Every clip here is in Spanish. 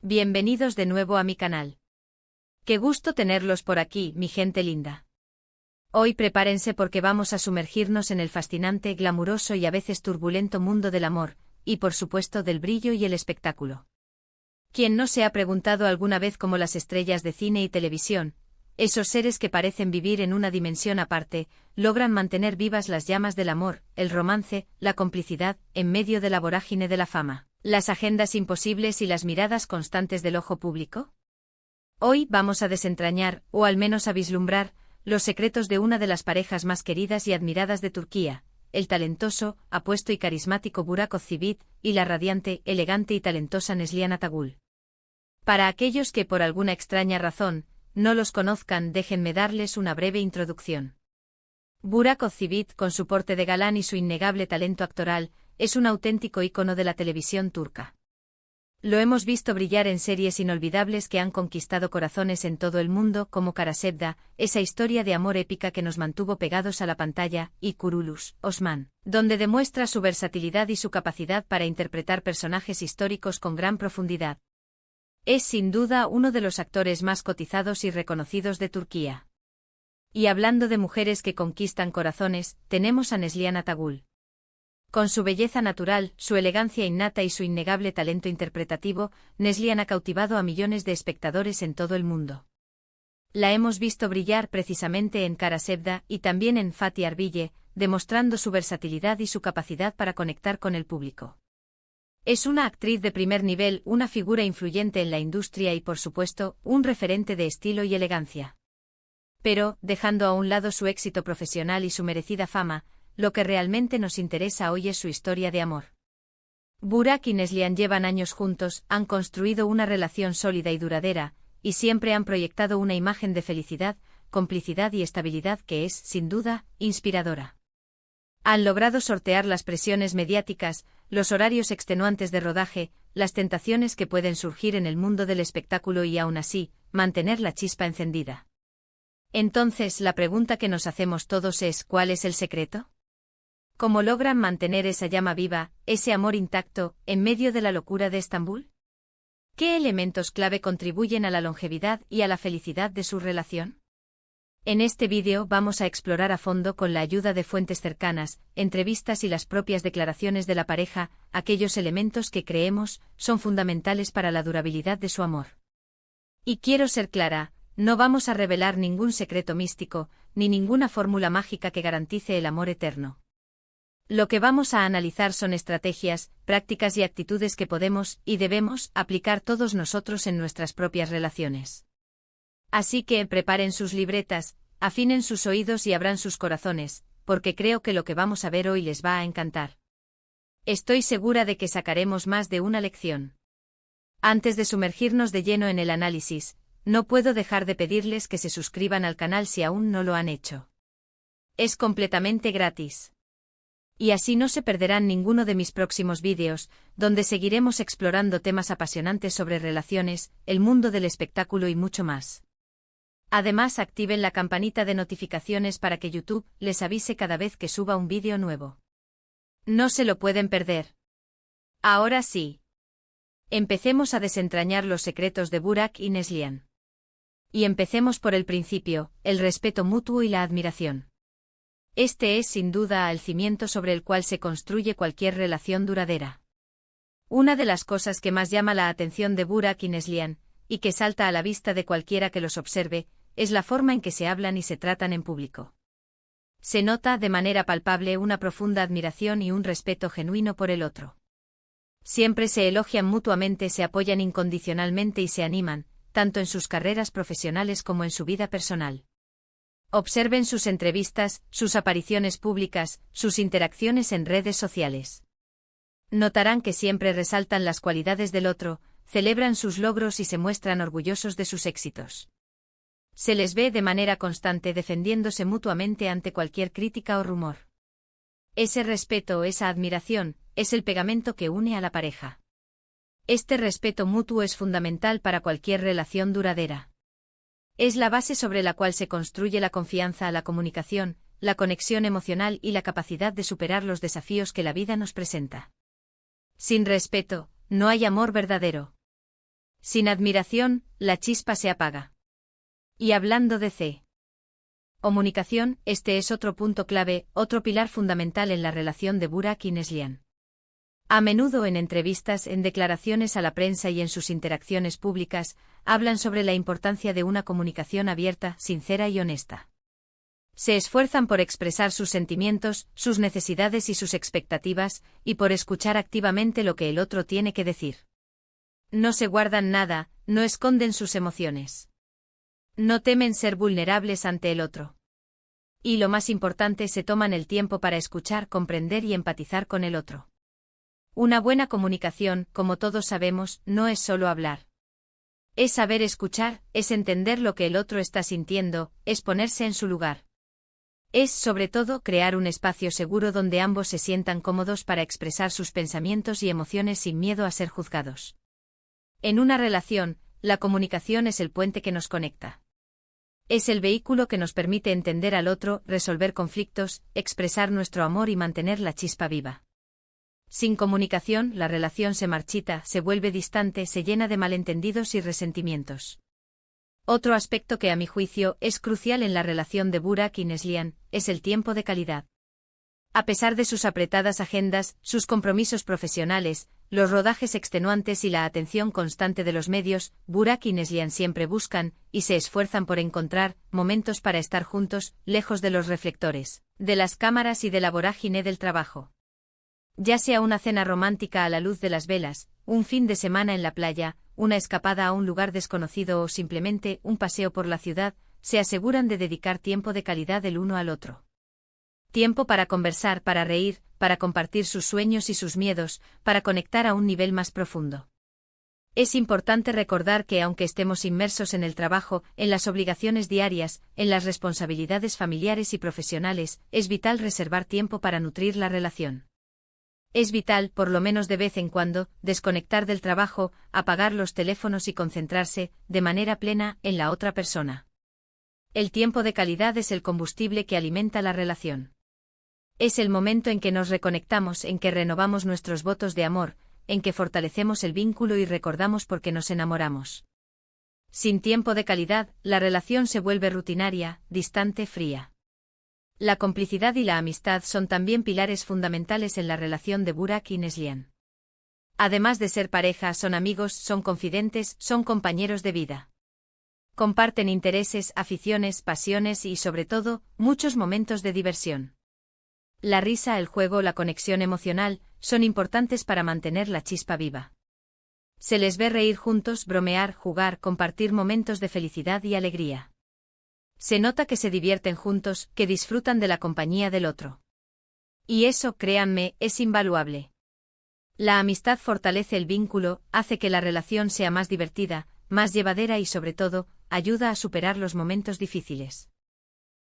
Bienvenidos de nuevo a mi canal. Qué gusto tenerlos por aquí, mi gente linda. Hoy prepárense porque vamos a sumergirnos en el fascinante, glamuroso y a veces turbulento mundo del amor, y por supuesto del brillo y el espectáculo. ¿Quién no se ha preguntado alguna vez cómo las estrellas de cine y televisión, esos seres que parecen vivir en una dimensión aparte, logran mantener vivas las llamas del amor, el romance, la complicidad, en medio de la vorágine de la fama, las agendas imposibles y las miradas constantes del ojo público? Hoy vamos a desentrañar, o al menos a vislumbrar, los secretos de una de las parejas más queridas y admiradas de Turquía, el talentoso, apuesto y carismático Burak Özçivit, y la radiante, elegante y talentosa Neslihan Atagül. Para aquellos que por alguna extraña razón no los conozcan, déjenme darles una breve introducción. Burak Özçivit, con su porte de galán y su innegable talento actoral, es un auténtico ícono de la televisión turca. Lo hemos visto brillar en series inolvidables que han conquistado corazones en todo el mundo, como Kara Sevda, esa historia de amor épica que nos mantuvo pegados a la pantalla, y Kuruluş, Osman, donde demuestra su versatilidad y su capacidad para interpretar personajes históricos con gran profundidad. Es sin duda uno de los actores más cotizados y reconocidos de Turquía. Y hablando de mujeres que conquistan corazones, tenemos a Neslihan Atagül. Con su belleza natural, su elegancia innata y su innegable talento interpretativo, Neslihan ha cautivado a millones de espectadores en todo el mundo. La hemos visto brillar precisamente en Kara Sevda y también en Fatih Arville, demostrando su versatilidad y su capacidad para conectar con el público. Es una actriz de primer nivel, una figura influyente en la industria y, por supuesto, un referente de estilo y elegancia. Pero, dejando a un lado su éxito profesional y su merecida fama, lo que realmente nos interesa hoy es su historia de amor. Burak y Neslihan llevan años juntos, han construido una relación sólida y duradera, y siempre han proyectado una imagen de felicidad, complicidad y estabilidad que es, sin duda, inspiradora. Han logrado sortear las presiones mediáticas, los horarios extenuantes de rodaje, las tentaciones que pueden surgir en el mundo del espectáculo y aún así, mantener la chispa encendida. Entonces, la pregunta que nos hacemos todos es: ¿cuál es el secreto? ¿Cómo logran mantener esa llama viva, ese amor intacto, en medio de la locura de Estambul? ¿Qué elementos clave contribuyen a la longevidad y a la felicidad de su relación? En este vídeo vamos a explorar a fondo, con la ayuda de fuentes cercanas, entrevistas y las propias declaraciones de la pareja, aquellos elementos que creemos son fundamentales para la durabilidad de su amor. Y quiero ser clara, no vamos a revelar ningún secreto místico, ni ninguna fórmula mágica que garantice el amor eterno. Lo que vamos a analizar son estrategias, prácticas y actitudes que podemos y debemos aplicar todos nosotros en nuestras propias relaciones. Así que preparen sus libretas, afinen sus oídos y abran sus corazones, porque creo que lo que vamos a ver hoy les va a encantar. Estoy segura de que sacaremos más de una lección. Antes de sumergirnos de lleno en el análisis, no puedo dejar de pedirles que se suscriban al canal si aún no lo han hecho. Es completamente gratis. Y así no se perderán ninguno de mis próximos vídeos, donde seguiremos explorando temas apasionantes sobre relaciones, el mundo del espectáculo y mucho más. Además, activen la campanita de notificaciones para que YouTube les avise cada vez que suba un vídeo nuevo. No se lo pueden perder. Ahora sí. Empecemos a desentrañar los secretos de Burak y Neslihan. Y empecemos por el principio, el respeto mutuo y la admiración. Este es sin duda el cimiento sobre el cual se construye cualquier relación duradera. Una de las cosas que más llama la atención de Burak y Neslihan, y que salta a la vista de cualquiera que los observe, es la forma en que se hablan y se tratan en público. Se nota de manera palpable una profunda admiración y un respeto genuino por el otro. Siempre se elogian mutuamente, se apoyan incondicionalmente y se animan, tanto en sus carreras profesionales como en su vida personal. Observen sus entrevistas, sus apariciones públicas, sus interacciones en redes sociales. Notarán que siempre resaltan las cualidades del otro, celebran sus logros y se muestran orgullosos de sus éxitos. Se les ve de manera constante defendiéndose mutuamente ante cualquier crítica o rumor. Ese respeto, esa admiración, es el pegamento que une a la pareja. Este respeto mutuo es fundamental para cualquier relación duradera. Es la base sobre la cual se construye la confianza, la comunicación, la conexión emocional y la capacidad de superar los desafíos que la vida nos presenta. Sin respeto, no hay amor verdadero. Sin admiración, la chispa se apaga. Y hablando de comunicación, este es otro punto clave, otro pilar fundamental en la relación de Burak y Neslihan. A menudo en entrevistas, en declaraciones a la prensa y en sus interacciones públicas, hablan sobre la importancia de una comunicación abierta, sincera y honesta. Se esfuerzan por expresar sus sentimientos, sus necesidades y sus expectativas, y por escuchar activamente lo que el otro tiene que decir. No se guardan nada, no esconden sus emociones. No temen ser vulnerables ante el otro. Y lo más importante, se toman el tiempo para escuchar, comprender y empatizar con el otro. Una buena comunicación, como todos sabemos, no es solo hablar. Es saber escuchar, es entender lo que el otro está sintiendo, es ponerse en su lugar. Es, sobre todo, crear un espacio seguro donde ambos se sientan cómodos para expresar sus pensamientos y emociones sin miedo a ser juzgados. En una relación, la comunicación es el puente que nos conecta. Es el vehículo que nos permite entender al otro, resolver conflictos, expresar nuestro amor y mantener la chispa viva. Sin comunicación, la relación se marchita, se vuelve distante, se llena de malentendidos y resentimientos. Otro aspecto que a mi juicio es crucial en la relación de Burak y Neslihan es el tiempo de calidad. A pesar de sus apretadas agendas, sus compromisos profesionales, los rodajes extenuantes y la atención constante de los medios, Burak y Neslihan siempre buscan, y se esfuerzan por encontrar, momentos para estar juntos, lejos de los reflectores, de las cámaras y de la vorágine del trabajo. Ya sea una cena romántica a la luz de las velas, un fin de semana en la playa, una escapada a un lugar desconocido o simplemente un paseo por la ciudad, se aseguran de dedicar tiempo de calidad el uno al otro. Tiempo para conversar, para reír, para compartir sus sueños y sus miedos, para conectar a un nivel más profundo. Es importante recordar que aunque estemos inmersos en el trabajo, en las obligaciones diarias, en las responsabilidades familiares y profesionales, es vital reservar tiempo para nutrir la relación. Es vital, por lo menos de vez en cuando, desconectar del trabajo, apagar los teléfonos y concentrarse, de manera plena, en la otra persona. El tiempo de calidad es el combustible que alimenta la relación. Es el momento en que nos reconectamos, en que renovamos nuestros votos de amor, en que fortalecemos el vínculo y recordamos por qué nos enamoramos. Sin tiempo de calidad, la relación se vuelve rutinaria, distante, fría. La complicidad y la amistad son también pilares fundamentales en la relación de Burak y Neslihan. Además de ser pareja, son amigos, son confidentes, son compañeros de vida. Comparten intereses, aficiones, pasiones y, sobre todo, muchos momentos de diversión. La risa, el juego, la conexión emocional, son importantes para mantener la chispa viva. Se les ve reír juntos, bromear, jugar, compartir momentos de felicidad y alegría. Se nota que se divierten juntos, que disfrutan de la compañía del otro. Y eso, créanme, es invaluable. La amistad fortalece el vínculo, hace que la relación sea más divertida, más llevadera y, sobre todo, ayuda a superar los momentos difíciles.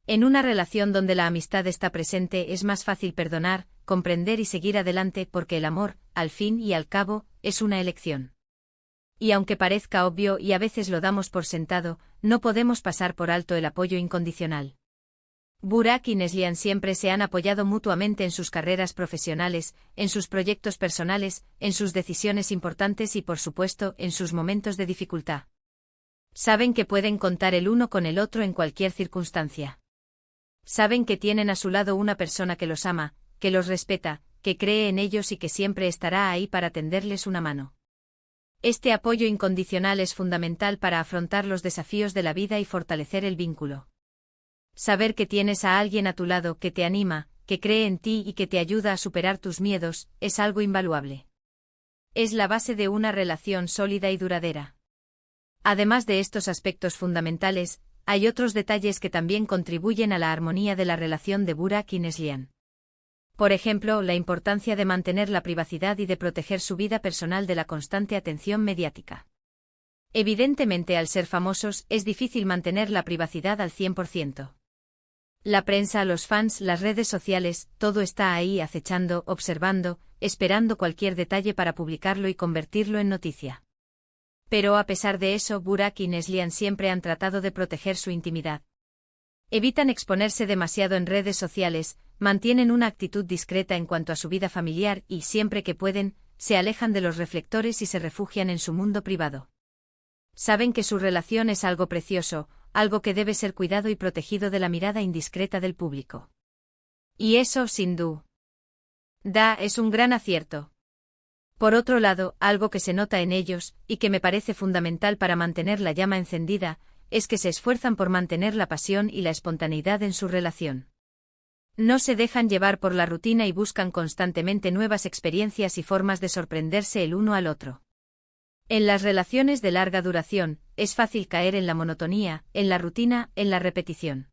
En una relación donde la amistad está presente es más fácil perdonar, comprender y seguir adelante porque el amor, al fin y al cabo, es una elección. Y aunque parezca obvio y a veces lo damos por sentado, no podemos pasar por alto el apoyo incondicional. Burak y Neslihan siempre se han apoyado mutuamente en sus carreras profesionales, en sus proyectos personales, en sus decisiones importantes y, por supuesto, en sus momentos de dificultad. Saben que pueden contar el uno con el otro en cualquier circunstancia. Saben que tienen a su lado una persona que los ama, que los respeta, que cree en ellos y que siempre estará ahí para tenderles una mano. Este apoyo incondicional es fundamental para afrontar los desafíos de la vida y fortalecer el vínculo. Saber que tienes a alguien a tu lado que te anima, que cree en ti y que te ayuda a superar tus miedos, es algo invaluable. Es la base de una relación sólida y duradera. Además de estos aspectos fundamentales, hay otros detalles que también contribuyen a la armonía de la relación de Burak y Neslihan. Por ejemplo, la importancia de mantener la privacidad y de proteger su vida personal de la constante atención mediática. Evidentemente, al ser famosos, es difícil mantener la privacidad al 100%. La prensa, los fans, las redes sociales, todo está ahí acechando, observando, esperando cualquier detalle para publicarlo y convertirlo en noticia. Pero a pesar de eso, Burak y Neslihan siempre han tratado de proteger su intimidad. Evitan exponerse demasiado en redes sociales, mantienen una actitud discreta en cuanto a su vida familiar y, siempre que pueden, se alejan de los reflectores y se refugian en su mundo privado. Saben que su relación es algo precioso, algo que debe ser cuidado y protegido de la mirada indiscreta del público. Y eso, sin duda, es un gran acierto. Por otro lado, algo que se nota en ellos, y que me parece fundamental para mantener la llama encendida, es que se esfuerzan por mantener la pasión y la espontaneidad en su relación. No se dejan llevar por la rutina y buscan constantemente nuevas experiencias y formas de sorprenderse el uno al otro. En las relaciones de larga duración, es fácil caer en la monotonía, en la rutina, en la repetición.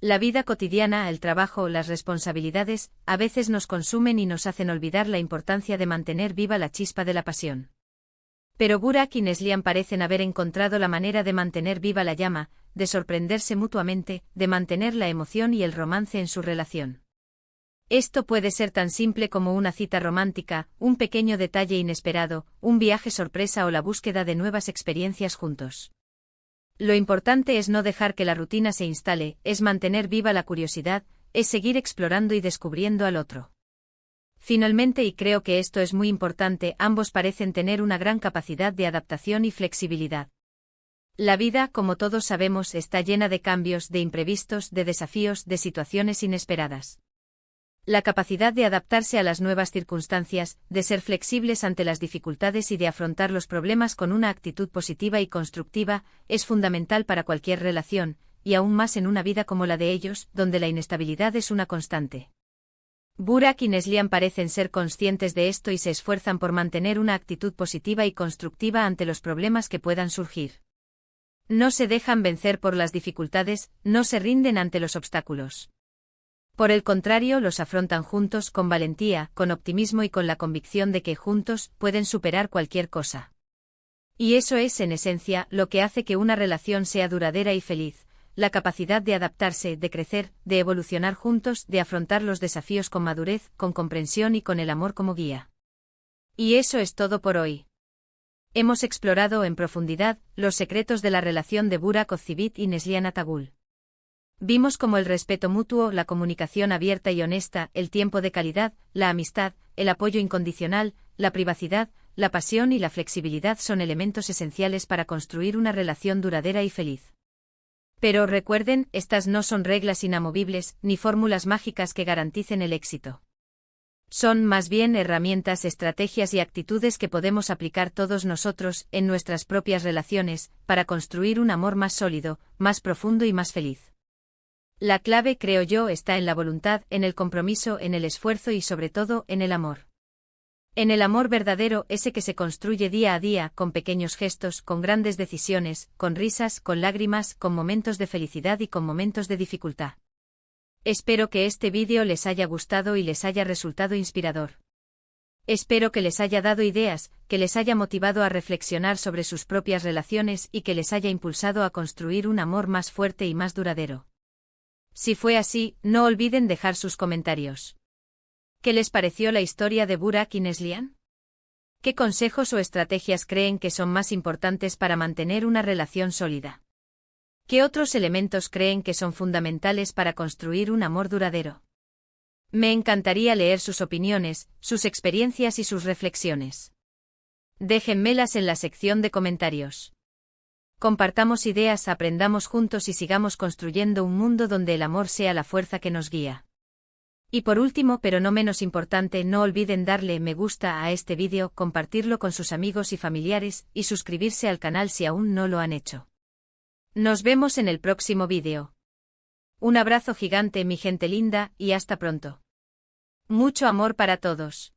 La vida cotidiana, el trabajo, las responsabilidades, a veces nos consumen y nos hacen olvidar la importancia de mantener viva la chispa de la pasión. Pero Burak y Neslihan parecen haber encontrado la manera de mantener viva la llama, de sorprenderse mutuamente, de mantener la emoción y el romance en su relación. Esto puede ser tan simple como una cita romántica, un pequeño detalle inesperado, un viaje sorpresa o la búsqueda de nuevas experiencias juntos. Lo importante es no dejar que la rutina se instale, es mantener viva la curiosidad, es seguir explorando y descubriendo al otro. Finalmente, y creo que esto es muy importante, ambos parecen tener una gran capacidad de adaptación y flexibilidad. La vida, como todos sabemos, está llena de cambios, de imprevistos, de desafíos, de situaciones inesperadas. La capacidad de adaptarse a las nuevas circunstancias, de ser flexibles ante las dificultades y de afrontar los problemas con una actitud positiva y constructiva, es fundamental para cualquier relación, y aún más en una vida como la de ellos, donde la inestabilidad es una constante. Burak y Neslihan parecen ser conscientes de esto y se esfuerzan por mantener una actitud positiva y constructiva ante los problemas que puedan surgir. No se dejan vencer por las dificultades, no se rinden ante los obstáculos. Por el contrario, los afrontan juntos con valentía, con optimismo y con la convicción de que juntos pueden superar cualquier cosa. Y eso es, en esencia, lo que hace que una relación sea duradera y feliz, la capacidad de adaptarse, de crecer, de evolucionar juntos, de afrontar los desafíos con madurez, con comprensión y con el amor como guía. Y eso es todo por hoy. Hemos explorado en profundidad los secretos de la relación de Burak Ozceğit y Neslihan Atagül. Vimos cómo el respeto mutuo, la comunicación abierta y honesta, el tiempo de calidad, la amistad, el apoyo incondicional, la privacidad, la pasión y la flexibilidad son elementos esenciales para construir una relación duradera y feliz. Pero recuerden, estas no son reglas inamovibles, ni fórmulas mágicas que garanticen el éxito. Son más bien herramientas, estrategias y actitudes que podemos aplicar todos nosotros, en nuestras propias relaciones, para construir un amor más sólido, más profundo y más feliz. La clave, creo yo, está en la voluntad, en el compromiso, en el esfuerzo y sobre todo, en el amor. En el amor verdadero, ese que se construye día a día, con pequeños gestos, con grandes decisiones, con risas, con lágrimas, con momentos de felicidad y con momentos de dificultad. Espero que este vídeo les haya gustado y les haya resultado inspirador. Espero que les haya dado ideas, que les haya motivado a reflexionar sobre sus propias relaciones y que les haya impulsado a construir un amor más fuerte y más duradero. Si fue así, no olviden dejar sus comentarios. ¿Qué les pareció la historia de Burak y Neslihan? ¿Qué consejos o estrategias creen que son más importantes para mantener una relación sólida? ¿Qué otros elementos creen que son fundamentales para construir un amor duradero? Me encantaría leer sus opiniones, sus experiencias y sus reflexiones. Déjenmelas en la sección de comentarios. Compartamos ideas, aprendamos juntos y sigamos construyendo un mundo donde el amor sea la fuerza que nos guía. Y por último, pero no menos importante, no olviden darle me gusta a este vídeo, compartirlo con sus amigos y familiares, y suscribirse al canal si aún no lo han hecho. Nos vemos en el próximo vídeo. Un abrazo gigante, mi gente linda, y hasta pronto. Mucho amor para todos.